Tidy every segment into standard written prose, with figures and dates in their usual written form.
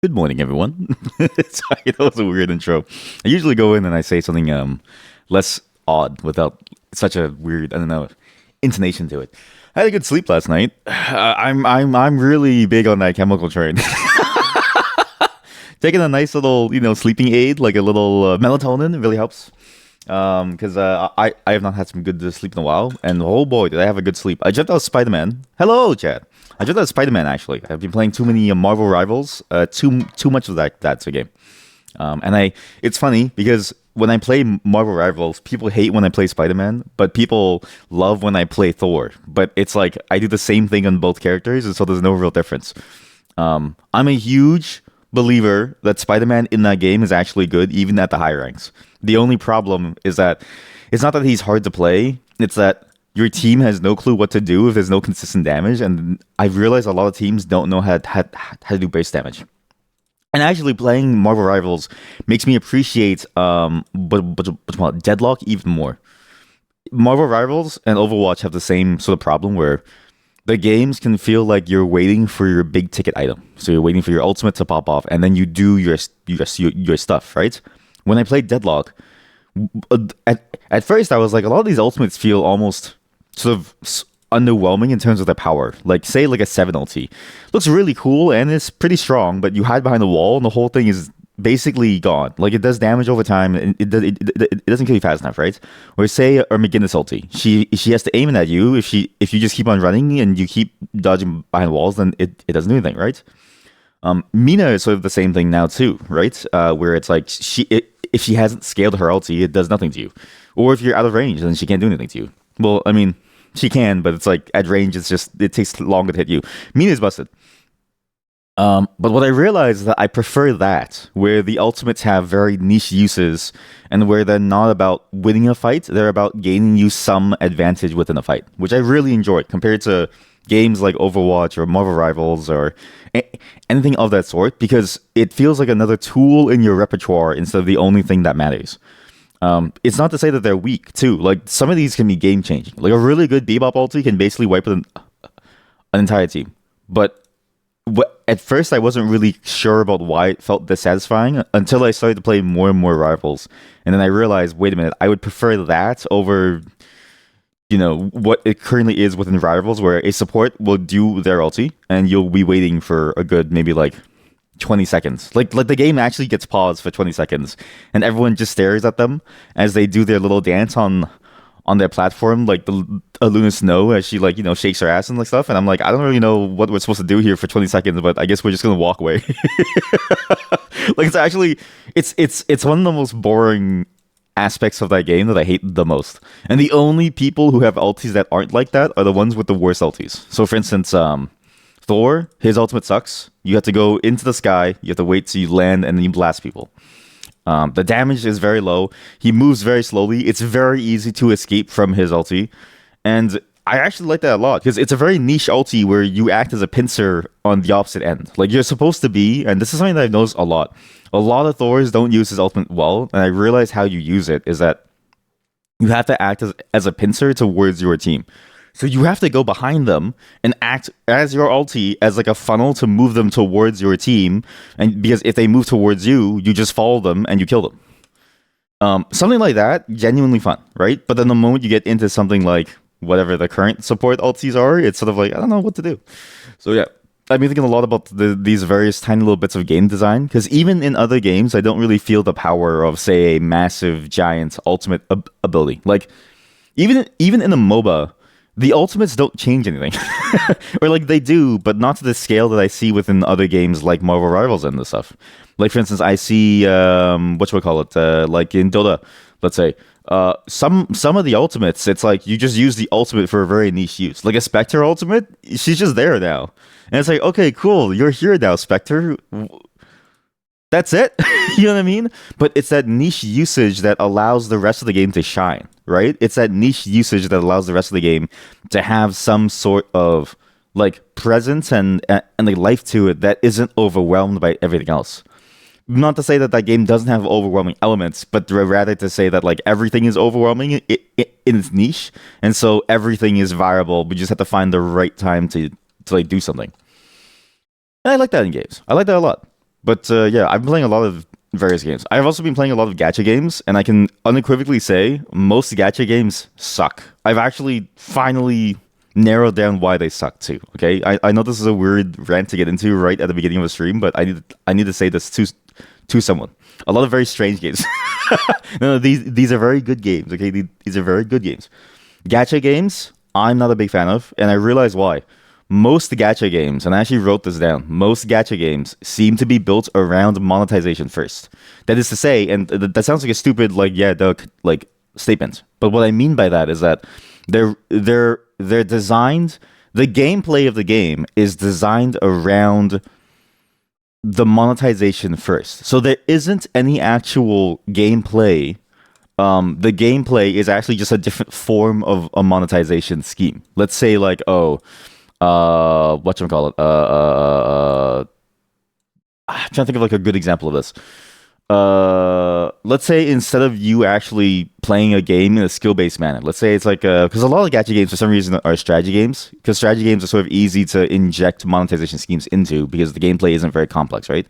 Good morning, everyone. Sorry, that was a weird intro. I usually go in and I say something less odd without such a weird, I don't know, intonation to it. I had a good sleep last night. I'm really big on that chemical train. Taking a nice little, sleeping aid, like a little melatonin, it really helps. Because I have not had some good sleep in a while, and oh boy, did I have a good sleep. I jumped out Spider Man. Hello, Chad. I jumped out Spider Man actually. I've been playing too many Marvel Rivals. Too much of that's a game. It's funny because when I play Marvel Rivals, people hate when I play Spider Man, but people love when I play Thor. But it's like I do the same thing on both characters, and so there's no real difference. I'm a huge believer that Spider-Man in that game is actually good, even at the high ranks. The only problem is that it's not that he's hard to play; it's that your team has no clue what to do if there's no consistent damage. And I've realized a lot of teams don't know how to do base damage. And actually, playing Marvel Rivals makes me appreciate Deadlock even more. Marvel Rivals and Overwatch have the same sort of problem where the games can feel like you're waiting for your big ticket item. So you're waiting for your ultimate to pop off, and then you do your stuff, right? When I played Deadlock, at first I was like, a lot of these ultimates feel almost sort of underwhelming in terms of their power. Like, say, like a 7 ulti. Looks really cool and it's pretty strong, but you hide behind the wall and the whole thing is basically gone. Like, it does damage over time and it doesn't kill you fast enough, right? Or say a McGinnis ulti. She has to aim it at you. If you just keep on running and you keep dodging behind walls, then it doesn't do anything, right? Mina is sort of the same thing now too, right? Where it's like if she hasn't scaled her ulti, it does nothing to you. Or if you're out of range, then she can't do anything to you. Well, I mean, she can, but it's like at range, it takes longer to hit you. Mina's busted. But what I realized is that I prefer that, where the ultimates have very niche uses, and where they're not about winning a fight, they're about gaining you some advantage within a fight, which I really enjoyed compared to games like Overwatch or Marvel Rivals or anything of that sort, because it feels like another tool in your repertoire instead of the only thing that matters. It's not to say that they're weak too. Like some of these can be game changing. Like a really good Bebop ulti can basically wipe an entire team. But at first I wasn't really sure about why it felt dissatisfying until I started to play more and more Rivals, and then I realized, wait a minute, I would prefer that over what it currently is within Rivals, where a support will do their ulti and you'll be waiting for a good maybe like 20 seconds. Like the game actually gets paused for 20 seconds and everyone just stares at them as they do their little dance on their platform, like the Luna Snow as she shakes her ass and like stuff. And I'm like, I don't really know what we're supposed to do here for 20 seconds, but I guess we're just gonna walk away. Like it's actually it's one of the most boring aspects of that game that I hate the most. And the only people who have ultis that aren't like that are the ones with the worst ultis. So for instance, Thor, his ultimate sucks. You have to go into the sky, you have to wait till you land, and then you blast people. The damage is very low. He moves very slowly. It's very easy to escape from his ulti. And I actually like that a lot because it's a very niche ulti where you act as a pincer on the opposite end. Like you're supposed to be, and this is something that I've noticed a lot. A lot of Thors don't use his ultimate well, and I realize how you use it is that you have to act as a pincer towards your team. So you have to go behind them and act as your ulti as like a funnel to move them towards your team. And because if they move towards you, you just follow them and you kill them. Something like that, genuinely fun, right? But then the moment you get into something like whatever the current support ultis are, it's sort of like, I don't know what to do. So yeah, I've been thinking a lot about these various tiny little bits of game design, because even in other games, I don't really feel the power of, say, a massive, giant ultimate ability. Like, even in a MOBA, the ultimates don't change anything. Or like they do, but not to the scale that I see within other games like Marvel Rivals and this stuff. Like for instance, I see like in Dota, let's say, some of the ultimates, it's like you just use the ultimate for a very niche use. Like a Spectre ultimate, she's just there now. And it's like, okay, cool, you're here now, Spectre. That's it. You know what I mean? But it's that niche usage that allows the rest of the game to shine, right? It's that niche usage that allows the rest of the game to have some sort of like presence and like life to it that isn't overwhelmed by everything else. Not to say that that game doesn't have overwhelming elements, but rather to say that like everything is overwhelming in its niche, and so everything is viable. We just have to find the right time to like do something. And I like that in games. I like that a lot. But yeah, I've been playing a lot of various games. I've also been playing a lot of gacha games, and I can unequivocally say most gacha games suck. I've actually finally narrowed down why they suck too. Okay, I know this is a weird rant to get into right at the beginning of a stream, but I need to say this to someone. A lot of very strange games. No, these are very good games. Okay, these are very good games. Gacha games, I'm not a big fan of, and I realize why. Most gacha games, and I actually wrote this down, most gacha games seem to be built around monetization first. That is to say, and that sounds like a stupid, like, yeah, like statement. But what I mean by that is that they're designed. The gameplay of the game is designed around the monetization first. So there isn't any actual gameplay. The gameplay is actually just a different form of a monetization scheme. Let's say like, oh, whatchamacallit, I'm trying to think of like a good example of this. Let's say instead of you actually playing a game in a skill-based manner, let's say it's like because a lot of gacha games for some reason are strategy games, because strategy games are sort of easy to inject monetization schemes into because the gameplay isn't very complex, right?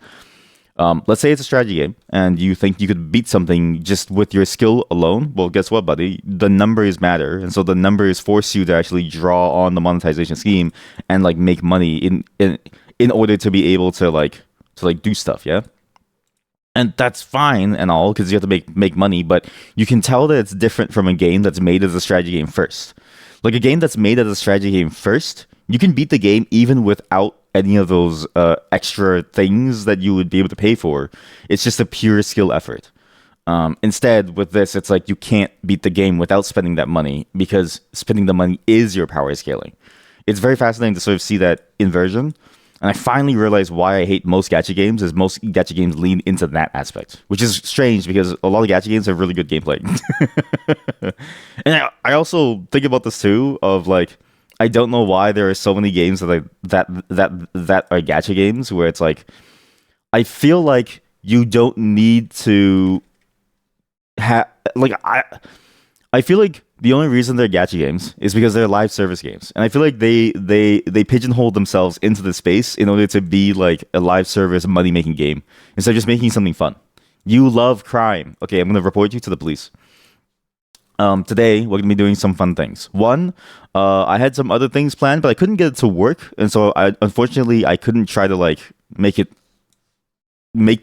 Let's say it's a strategy game and you think you could beat something just with your skill alone. Well, guess what, buddy? The numbers matter, and so the numbers force you to actually draw on the monetization scheme and like make money in order to be able to like do stuff, yeah. And that's fine and all because you have to make money, but you can tell that it's different from a game that's made as a strategy game first. Like a game that's made as a strategy game first, you can beat the game even without any of those extra things that you would be able to pay for. It's just a pure skill effort. Instead, with this, it's like you can't beat the game without spending that money because spending the money is your power scaling. It's very fascinating to sort of see that inversion. And I finally realized why I hate most gacha games is most gacha games lean into that aspect, which is strange because a lot of gacha games have really good gameplay. And I also think about this too of like, I don't know why there are so many games that are gacha games where it's like, I feel like you don't need to have like I feel like the only reason they're gacha games is because they're live service games, and I feel like they pigeonhole themselves into the space in order to be like a live service money making game instead of just making something fun. You love crime. Okay, I'm gonna report you to the police. Today we're gonna be doing some fun things. One, I had some other things planned, but I couldn't get it to work, and so I unfortunately I couldn't try to like make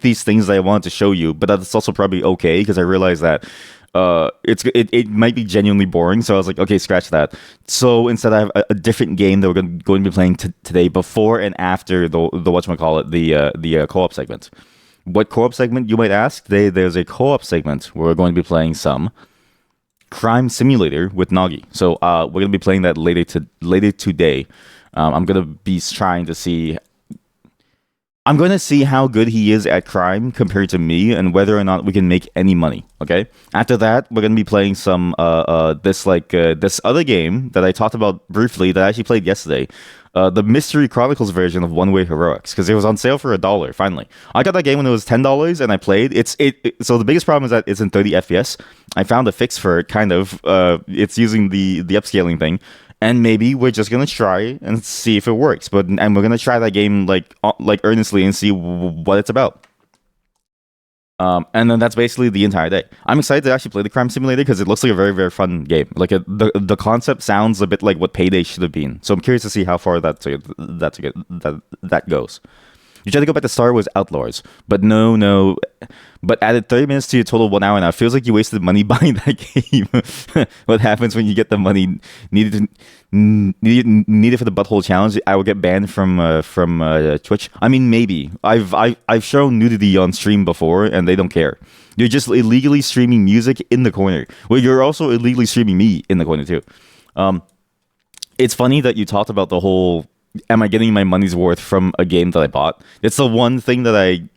these things that I wanted to show you. But that's also probably okay because I realized that it might be genuinely boring. So I was like, okay, scratch that. So instead, I have a different game that we're going to be playing today, before and after the whatchamacallit, the co-op segment. What co-op segment, you might ask? There's a co-op segment where we're going to be playing some Crime Simulator with Nagi. So we're going to be playing that later today. I'm going to be trying to see. I'm going to see how good he is at crime compared to me and whether or not we can make any money, okay? After that, we're going to be playing some this other game that I talked about briefly that I actually played yesterday. The Mystery Chronicles version of One Way Heroics, because it was on sale for $1 finally. I got that game when it was $10 and I played. So the biggest problem is that it's in 30 FPS. I found a fix for it, kind of. It's using the upscaling thing. And maybe we're just gonna try and see if it works. And we're gonna try that game like earnestly and see what it's about. And then that's basically the entire day. I'm excited to actually play the Crime Simulator because it looks like a very, very fun game. Like the concept sounds a bit like what Payday should have been. So I'm curious to see how far that goes. You try to go back to Star Wars Outlaws, but no. But added 30 minutes to your total 1 hour now. It feels like you wasted money buying that game. What happens when you get the money needed for the butthole challenge? I will get banned from Twitch. I mean, maybe. I've shown nudity on stream before, and they don't care. You're just illegally streaming music in the corner. Well, you're also illegally streaming me in the corner too. It's funny that you talked about the whole, am I getting my money's worth from a game that I bought? It's the one thing that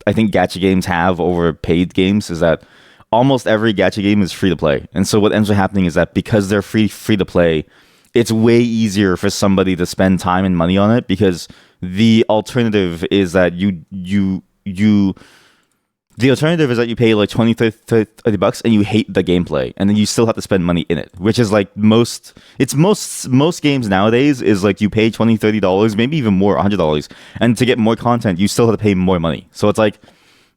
I think gacha games have over paid games, is that almost every gacha game is free to play. And so what ends up happening is that because they're free to play, it's way easier for somebody to spend time and money on it, because the alternative is that you The alternative is that you pay like 20, 30 bucks and you hate the gameplay, and then you still have to spend money in it, which is like most games nowadays is like you pay 20, $30, maybe even more, $100, and to get more content you still have to pay more money. So it's like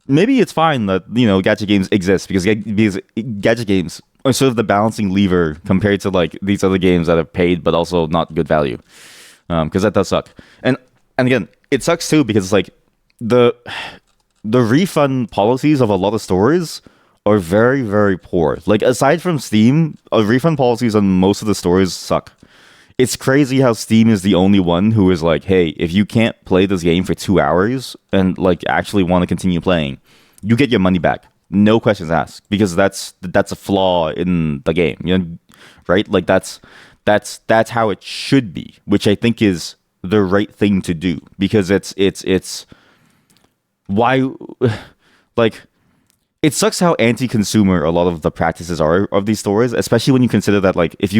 maybe it's fine that, you know, gacha games exist because gacha games are sort of the balancing lever compared to like these other games that are paid but also not good value, because that does suck. And again, it sucks too because it's like the refund policies of a lot of stores are very, very poor. Like, aside from Steam, refund policies on most of the stores suck. It's crazy how Steam is the only one who is like, hey, if you can't play this game for 2 hours and like actually want to continue playing, you get your money back. No questions asked, because that's a flaw in the game, you know, right? Like that's how it should be, which I think is the right thing to do, because it's why, like, it sucks how anti-consumer a lot of the practices are of these stores, especially when you consider that, like, if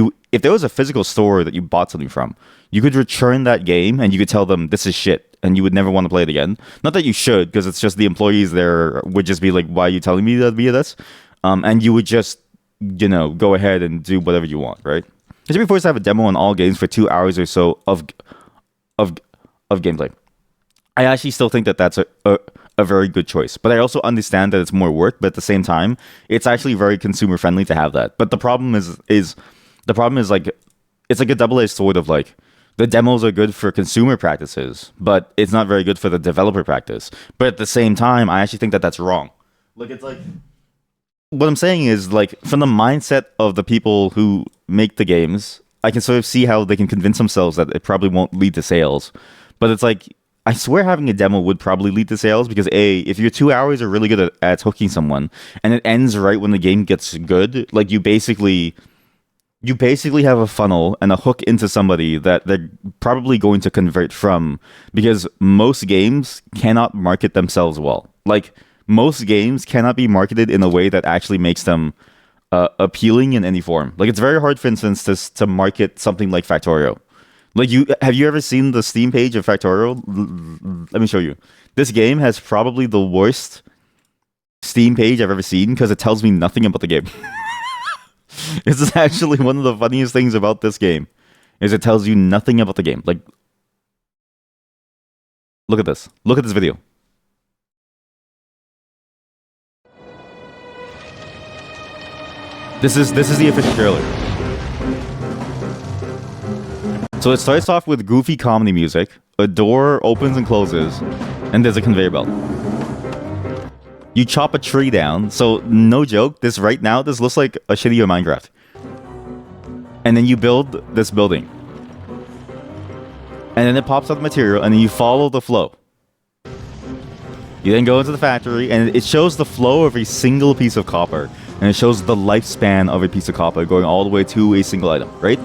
there was a physical store that you bought something from, you could return that game and you could tell them this is shit and you would never want to play it again. Not that you should, because it's just the employees there would just be like, why are you telling me that via this? And you would just, you know, go ahead and do whatever you want, right? It should be forced to have a demo on all games for 2 hours or so of gameplay. I actually still think that that's a very good choice, but I also understand that it's more work. But at the same time, it's actually very consumer friendly to have that. But the problem is like, it's like a double-edged sword of like, the demos are good for consumer practices, but it's not very good for the developer practice. But at the same time, I actually think that that's wrong. Like, it's like, what I'm saying is, like, from the mindset of the people who make the games, I can sort of see how they can convince themselves that it probably won't lead to sales. But it's like, I swear having a demo would probably lead to sales, because if your 2 hours are really good at hooking someone and it ends right when the game gets good, like, you basically have a funnel and a hook into somebody that they're probably going to convert from, because most games cannot market themselves well. Like, most games cannot be marketed in a way that actually makes them appealing in any form. Like, it's very hard, for instance, to market something like Factorio. Like, have you ever seen the Steam page of Factorio? Let me show you. This game has probably the worst Steam page I've ever seen, because it tells me nothing about the game. This is actually one of the funniest things about this game, is it tells you nothing about the game. Like, look at this. Look at this video. This is the official trailer. So it starts off with goofy comedy music, a door opens and closes, and there's a conveyor belt. You chop a tree down, so no joke, this looks like a shittier Minecraft. And then you build this building. And then it pops out the material, and then you follow the flow. You then go into the factory, and it shows the flow of a single piece of copper. And it shows the lifespan of a piece of copper going all the way to a single item, right?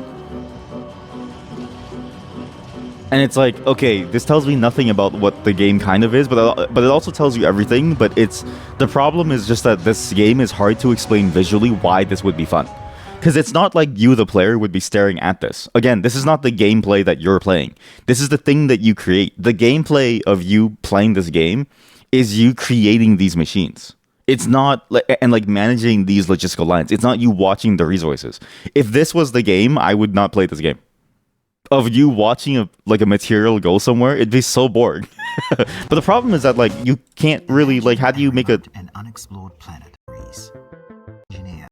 And it's like, okay, this tells me nothing about what the game kind of is, but it also tells you everything. But the problem is just that this game is hard to explain visually why this would be fun. Because it's not like you, the player, would be staring at this. Again, this is not the gameplay that you're playing. This is the thing that you create. The gameplay of you playing this game is you creating these machines. It's not like managing these logistical lines. It's not you watching the resources. If this was the game, I would not play this game. Of you watching a material go somewhere, it'd be so boring. But the problem is that, like, you can't really, like, how do you make an unexplored planet?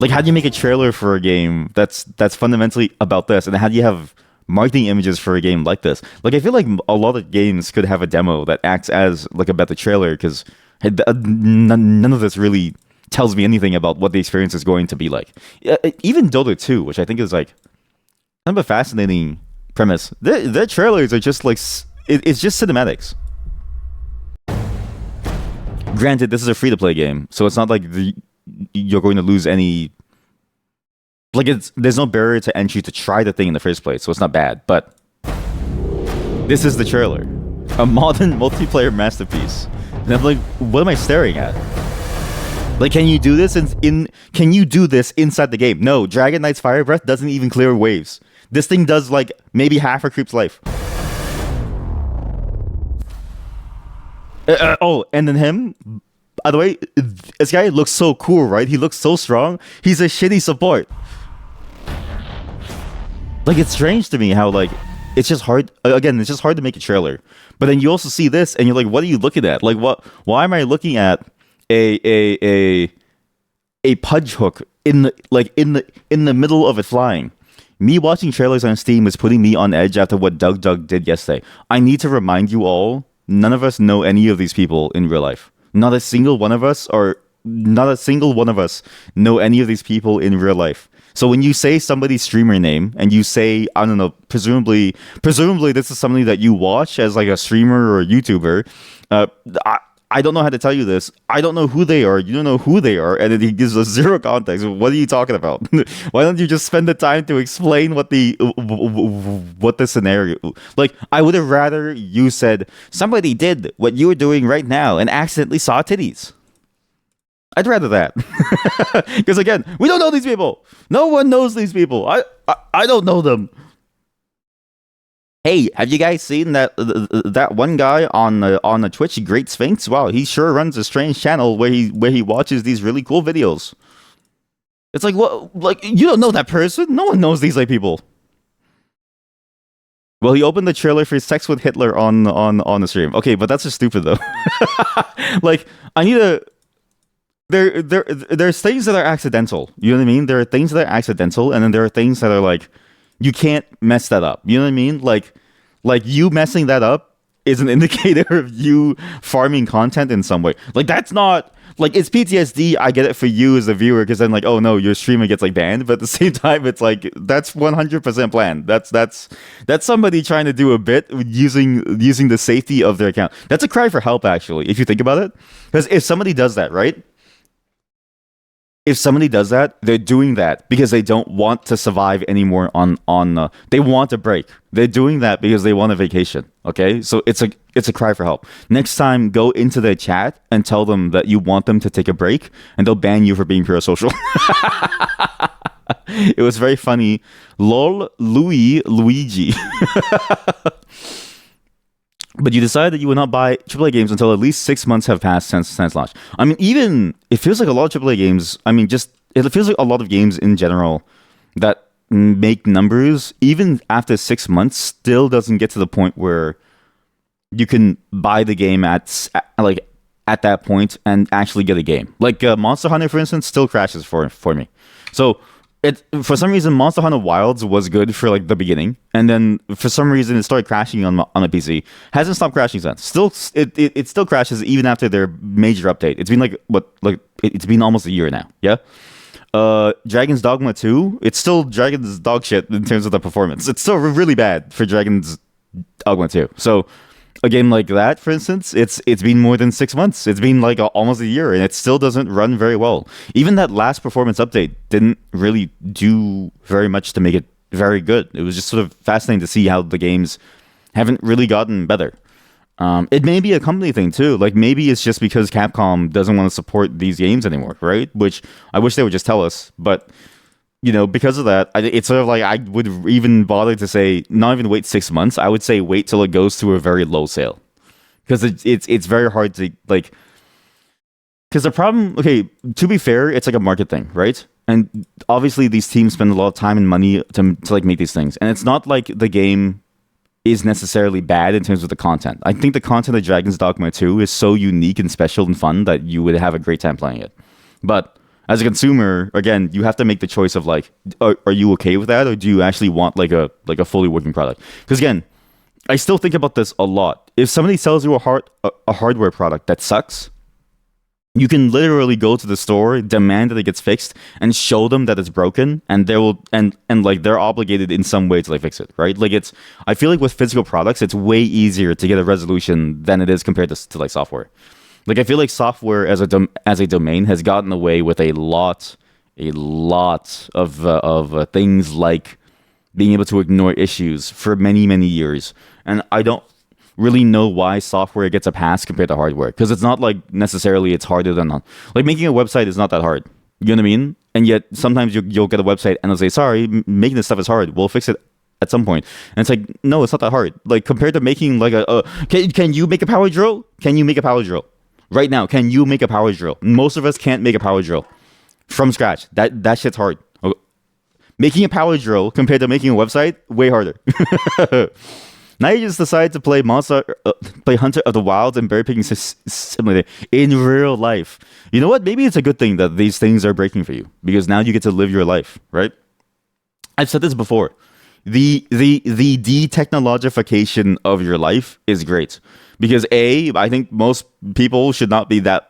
Like, how do you make a trailer for a game that's fundamentally about this, and how do you have marketing images for a game like this? Like, I feel like a lot of games could have a demo that acts as like a better trailer, because none of this really tells me anything about what the experience is going to be like. Even Dota 2, which I think is like kind of a fascinating premise, their trailers are just like, it's just cinematics. Granted, this is a free-to-play game, so it's not like you're going to lose any, like, there's no barrier to entry to try the thing in the first place, so it's not bad. But this is the trailer, a modern multiplayer masterpiece, and I'm like, what am I staring at? Like, can you do this can you do this inside the game? No, Dragon Knight's Fire Breath doesn't even clear waves. This thing does, like, maybe half a creep's life. And then him, by the way, this guy looks so cool, right? He looks so strong. He's a shitty support. Like, it's strange to me how, like, it's just hard. Again, it's just hard to make a trailer. But then you also see this, and you're like, what are you looking at? Like, what? Why am I looking at a punch hook in the middle of it flying? Me watching trailers on Steam is putting me on edge after what Doug did yesterday. I need to remind you all, none of us know any of these people in real life. Not a single one of us know any of these people in real life. So when you say somebody's streamer name and you say, I don't know, presumably this is somebody that you watch as like a streamer or a YouTuber, I don't know how to tell you this. I don't know who they are. You don't know who they are, and he gives us zero context. What are you talking about? Why don't you just spend the time to explain what the scenario? Like, I would have rather you said somebody did what you were doing right now and accidentally saw titties. I'd rather that. Because again, we don't know these people. No one knows these people. I don't know them. Hey, have you guys seen that one guy on the Twitch, Great Sphinx? Wow, he sure runs a strange channel where he watches these really cool videos. It's like, what? Like, you don't know that person? No one knows these like people. Well, he opened the trailer for Sex with Hitler on the stream. Okay, but that's just stupid though. Like, I need to. There's things that are accidental. You know what I mean? There are things that are accidental, and then there are things that are like, you can't mess that up. You know what I mean? Like you messing that up is an indicator of you farming content in some way. Like, that's not like, it's PTSD. I get it for you as a viewer, because then like, oh no, your streamer gets like banned. But at the same time, it's like, that's 100% planned. That's somebody trying to do a bit using the safety of their account. That's a cry for help, actually, if you think about it. Because if somebody does that, right? If somebody does that, they're doing that because they don't want to survive anymore they want a break. They're doing that because they want a vacation. Okay? So it's a cry for help. Next time, go into their chat and tell them that you want them to take a break, and they'll ban you for being parasocial. It was very funny. Lol, Luigi. But you decided that you would not buy AAA games until at least 6 months have passed since launch. I mean, even it feels like a lot of AAA games. I mean, it feels like a lot of games in general that make numbers, even after 6 months, still doesn't get to the point where you can buy the game at that point and actually get a game. Like Monster Hunter, for instance, still crashes for me. So for some reason, Monster Hunter Wilds was good for like the beginning, and then for some reason it started crashing on a PC. Hasn't stopped crashing since. It still crashes even after their major update. It's been it's been almost a year now. Yeah. Dragon's Dogma 2, it's still Dragon's dog shit in terms of the performance. It's still really bad for Dragon's Dogma 2. So a game like that, for instance, it's been more than 6 months. It's been like almost a year, and it still doesn't run very well. Even that last performance update didn't really do very much to make it very good. It was just sort of fascinating to see how the games haven't really gotten better. It may be a company thing too. Like, maybe it's just because Capcom doesn't want to support these games anymore, right? Which I wish they would just tell us, but you know, because of that, it's sort of like, I would even bother to say, not even wait 6 months. I would say wait till it goes to a very low sale, because it's very hard to like. Because the problem, okay, to be fair, it's like a market thing, right? And obviously, these teams spend a lot of time and money to like make these things, and it's not like the game is necessarily bad in terms of the content. I think the content of Dragon's Dogma 2 is so unique and special and fun that you would have a great time playing it, but as a consumer, again, you have to make the choice of like, are you okay with that, or do you actually want like a fully working product? Because again, I still think about this a lot. If somebody sells you a hardware product that sucks, you can literally go to the store, demand that it gets fixed, and show them that it's broken, and they will and like they're obligated in some way to like fix it, right? Like, I feel like with physical products, it's way easier to get a resolution than it is compared to like software. Like, I feel like software as a domain has gotten away with a lot of things, like being able to ignore issues for many, many years. And I don't really know why software gets a pass compared to hardware, because it's not like necessarily it's harder than like making a website is not that hard. You know what I mean? And yet sometimes you'll get a website and they'll say, sorry, making this stuff is hard. We'll fix it at some point. And it's like, no, it's not that hard. Like, compared to making like can you make a power drill? Can you make a power drill? Right now, can you make a power drill? Most of us can't make a power drill from scratch. That shit's hard. Making a power drill compared to making a website, way harder. Now you just decide to play Hunter of the Wilds and berry picking simulator in real life. You know what? Maybe it's a good thing that these things are breaking for you because now you get to live your life, right? I've said this before. The de-technologification of your life is great because I think most people should not be that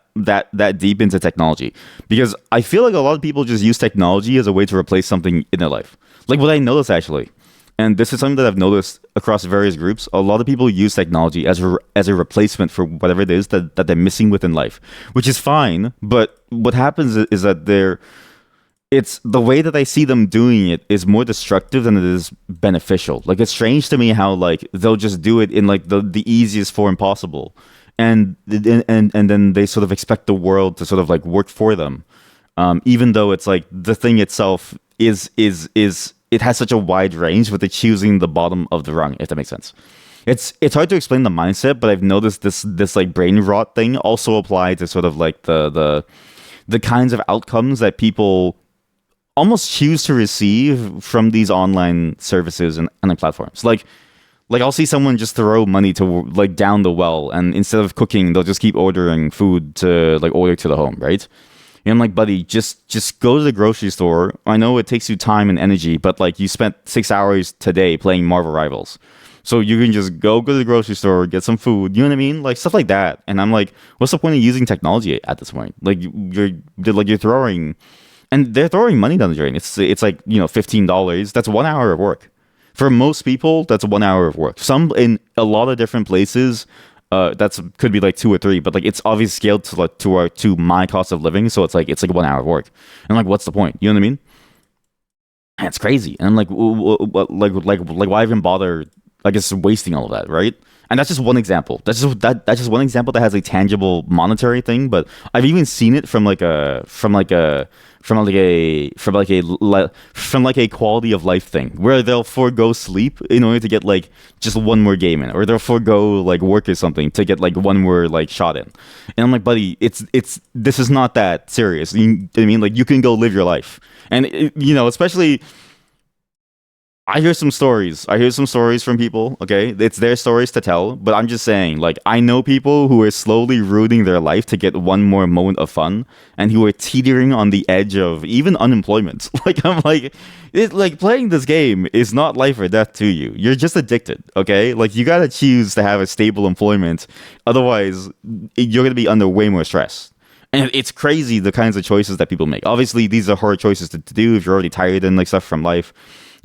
deep into technology because I feel like a lot of people just use technology as a way to replace something in their life. Like what I noticed actually, and this is something that I've noticed across various groups, a lot of people use technology as a replacement for whatever it is that they're missing within life, which is fine. But what happens is that it's the way that I see them doing it is more destructive than it is beneficial. Like it's strange to me how like they'll just do it in like the easiest form possible, and then they sort of expect the world to sort of like work for them, even though it's like the thing itself is it has such a wide range, but they're choosing the bottom of the rung, if that makes sense. It's hard to explain the mindset, but I've noticed this like brain rot thing also applied to sort of like the kinds of outcomes that people almost choose to receive from these online services and like platforms. Like I'll see someone just throw money to like down the well, and instead of cooking, they'll just keep ordering food to like order to the home, right? And I'm like, buddy, just go to the grocery store. I know it takes you time and energy, but like you spent 6 hours today playing Marvel Rivals. So you can just go to the grocery store, get some food, you know what I mean? Like stuff like that. And I'm like, what's the point of using technology at this point? Like you're throwing, and they're throwing money down the drain. It's like, you know, $15. That's 1 hour of work. For most people, that's 1 hour of work. Some in a lot of different places, that's could be like 2 or 3, but like it's obviously scaled to like to my cost of living, so it's like 1 hour of work. And I'm like, what's the point? You know what I mean? And it's crazy. And I'm like, why even bother? Like, it's wasting all of that, right? And that's just one example. That's just one example that has a tangible monetary thing. But I've even seen it from a quality of life thing where they'll forego sleep in order to get like just one more game in, or they'll forego like work or something to get like one more like shot in. And I'm like, buddy, this is not that serious. You know what I mean? Like you can go live your life, and especially. I hear some stories. From people. Okay, it's their stories to tell. But I'm just saying, like, I know people who are slowly ruining their life to get one more moment of fun, and who are teetering on the edge of even unemployment. Like, I'm like, playing this game is not life or death to you. You're just addicted. Okay, like you gotta choose to have a stable employment. Otherwise, you're gonna be under way more stress. And it's crazy the kinds of choices that people make. Obviously, these are hard choices to do if you're already tired and like stuff from life.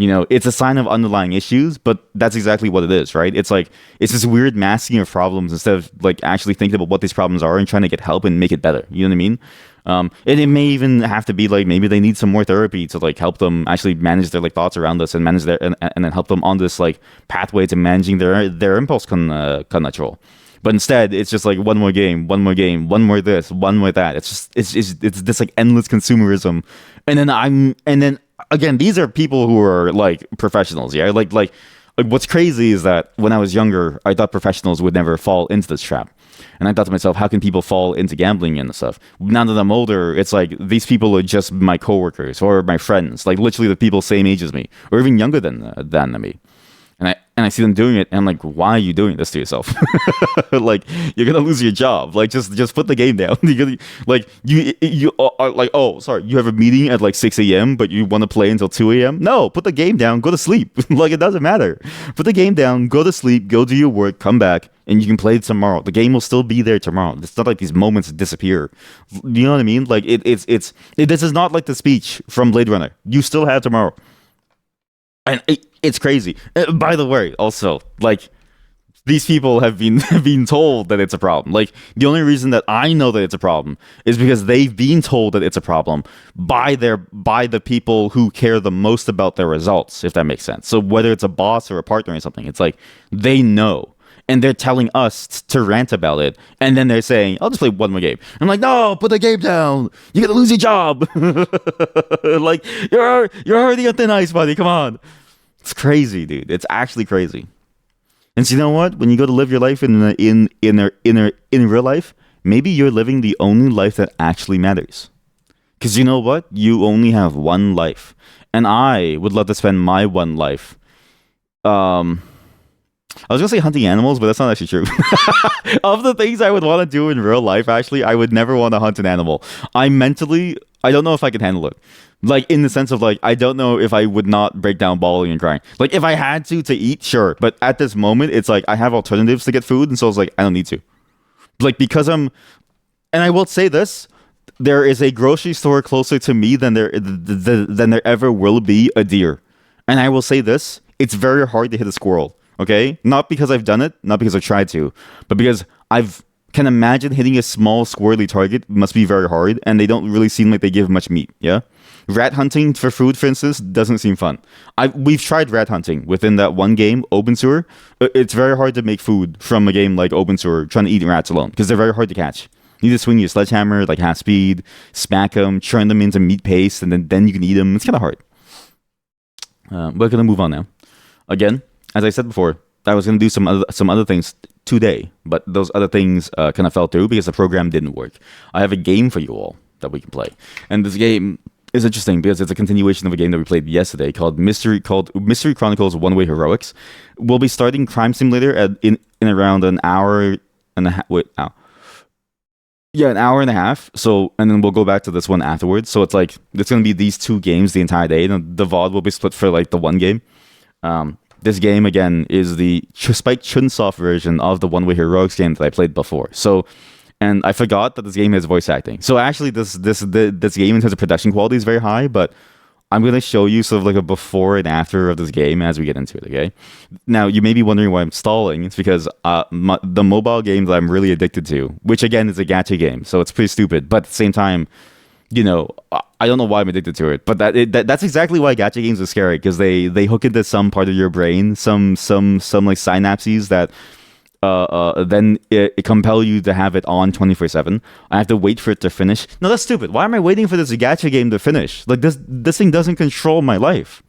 It's a sign of underlying issues, but that's exactly what it is, right? It's like, it's this weird masking of problems instead of like actually thinking about what these problems are and trying to get help and make it better. You know what I mean? And it may even have to be like, maybe they need some more therapy to like help them actually manage their like thoughts around this and manage and then help them on this like pathway to managing their impulse control. But instead, it's just like one more game, one more this, one more that. It's this like endless consumerism. And then again, these are people who are like professionals, yeah? Like what's crazy is that when I was younger, I thought professionals would never fall into this trap. And I thought to myself, how can people fall into gambling and stuff? Now that I'm older, it's like these people are just my coworkers or my friends, like literally the people same age as me or even younger than me. And I see them doing it, and I'm like, why are you doing this to yourself? Like, you're gonna lose your job. Like, just put the game down. You are like, oh, sorry, you have a meeting at like 6 a.m., but you want to play until 2 a.m. No, put the game down, go to sleep. Like, it doesn't matter. Put the game down, go to sleep, go do your work, come back, and you can play it tomorrow. The game will still be there tomorrow. It's not like these moments disappear. You know what I mean? Like, this is not like the speech from Blade Runner. You still have tomorrow. And it's crazy. By the way, also, like, these people have been told that it's a problem. Like, the only reason that I know that it's a problem is because they've been told that it's a problem by the people who care the most about their results, if that makes sense. So whether it's a boss or a partner or something, it's like they know. And they're telling us to rant about it. And then they're saying, I'll just play one more game. I'm like, no, put the game down. You're going to lose your job. Like, you're already on thin ice, buddy. Come on. It's crazy, dude. It's actually crazy. And so you know what? When you go to live your life in real life, maybe you're living the only life that actually matters. Because you know what? You only have one life. And I would love to spend my one life. Um, I was gonna say hunting animals, but that's not actually true. Of the things I would want to do in real life, actually, I would never want to hunt an animal. I don't know if I could handle it. Like in the sense of like, I don't know if I would not break down bawling and crying. Like if I had to eat, sure. But at this moment, it's like I have alternatives to get food, and so it's like I don't need to. Like because and I will say this: there is a grocery store closer to me than there ever will be a deer. And I will say this: it's very hard to hit a squirrel. Okay, not because I've done it, not because I've tried to, but because I've can imagine hitting a small squirrely target must be very hard, and they don't really seem like they give much meat. Yeah, rat hunting for food, for instance, doesn't seem fun. We've tried rat hunting within that one game, Open Sewer. It's very hard to make food from a game like Open Sewer, trying to eat rats alone because they're very hard to catch. You need to swing your sledgehammer like half speed, smack them, churn them into meat paste, and then you can eat them. It's kind of hard. We're gonna move on now. Again, as I said before, I was gonna do some other things today, but those other things kind of fell through because the program didn't work. I have a game for you all that we can play, and this game is interesting because it's a continuation of a game that we played yesterday called Mystery Chronicles One Way Heroics. We'll be starting Crime Simulator in around an hour and a half. Wait, now. Yeah, an hour and a half. So, and then we'll go back to this one afterwards. So it's like it's gonna be these two games the entire day. And the VOD will be split for like the one game. This game again is the Spike Chunsoft version of the One Way Heroics game that I played before. So, and I forgot that this game has voice acting. So actually, this game in terms of production quality is very high. But I'm gonna show you sort of like a before and after of this game as we get into it. Okay. Now you may be wondering why I'm stalling. It's because the mobile game that I'm really addicted to, which again is a gacha game, so it's pretty stupid. But at the same time, you know, I don't know why I'm addicted to it, but that's exactly why gacha games are scary because they hook into some part of your brain, some like synapses that then it compel you to have it on 24/7. I have to wait for it to finish. No, that's stupid. Why am I waiting for this gacha game to finish? Like this thing doesn't control my life.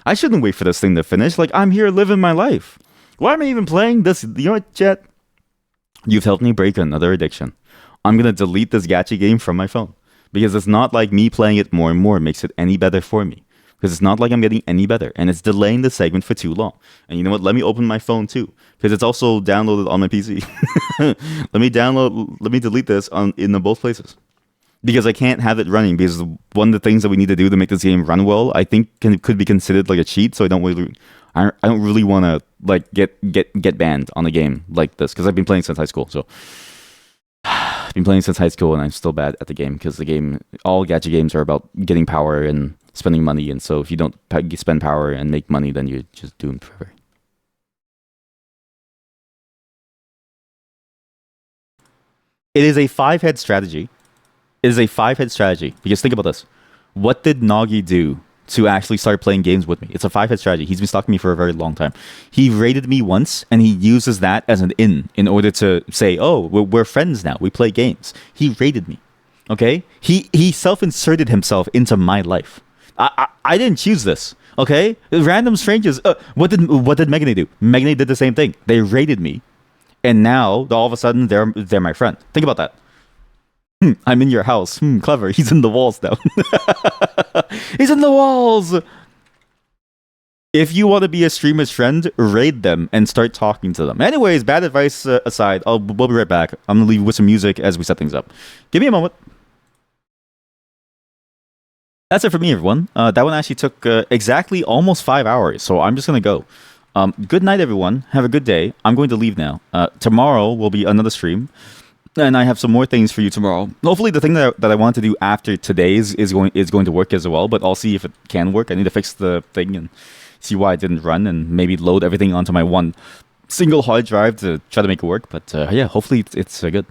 I shouldn't wait for this thing to finish. Like I'm here living my life. Why am I even playing this? You know what, Jet? You've helped me break another addiction. I'm gonna delete this gacha game from my phone. Because it's not like me playing it more and more makes it any better for me. Because it's not like I'm getting any better. And it's delaying the segment for too long. And you know what? Let me open my phone too. Because it's also downloaded on my PC. Let me delete this in both places. Because I can't have it running. Because one of the things that we need to do to make this game run well, I think could be considered like a cheat. So I don't really want to like get banned on a game like this. Because I've been playing since high school. So I've been playing since high school and I'm still bad at the game because all gacha games are about getting power and spending money. And so if you don't spend power and make money, then you're just doomed forever. It is a five-head strategy. It is a five-head strategy because think about this. What did Nagi do to actually start playing games with me? It's a five-head strategy. He's been stalking me for a very long time. He raided me once, and he uses that as an in order to say, oh, we're friends now. We play games. He raided me. Okay? He self-inserted himself into my life. I didn't choose this. Okay? Random strangers. What did Megane do? Megane did the same thing. They raided me, and now all of a sudden they're my friend. Think about that. I'm in your house. Clever. He's in the walls now. He's in the walls. If you want to be a streamer's friend, raid them and start talking to them. Anyways, bad advice aside, we'll be right back. I'm gonna leave you with some music as we set things up. Give me a moment. That's it for me, everyone. That one actually took exactly almost 5 hours, so I'm just gonna go. Good night, everyone. Have a good day. I'm going to leave now. Tomorrow will be another stream. And I have some more things for you tomorrow. Hopefully, the thing that I want to do after today is going to work as well. But I'll see if it can work. I need to fix the thing and see why it didn't run, and maybe load everything onto my one single hard drive to try to make it work. But yeah, hopefully it's good.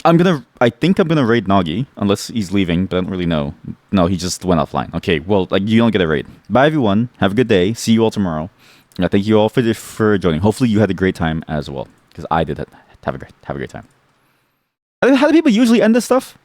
I think I'm gonna raid Nagi unless he's leaving, but I don't really know. No, he just went offline. Okay, well, like you don't get a raid. Bye, everyone. Have a good day. See you all tomorrow. Thank you all for joining. Hopefully, you had a great time as well, because I did. Have a great time. How do people usually end this stuff?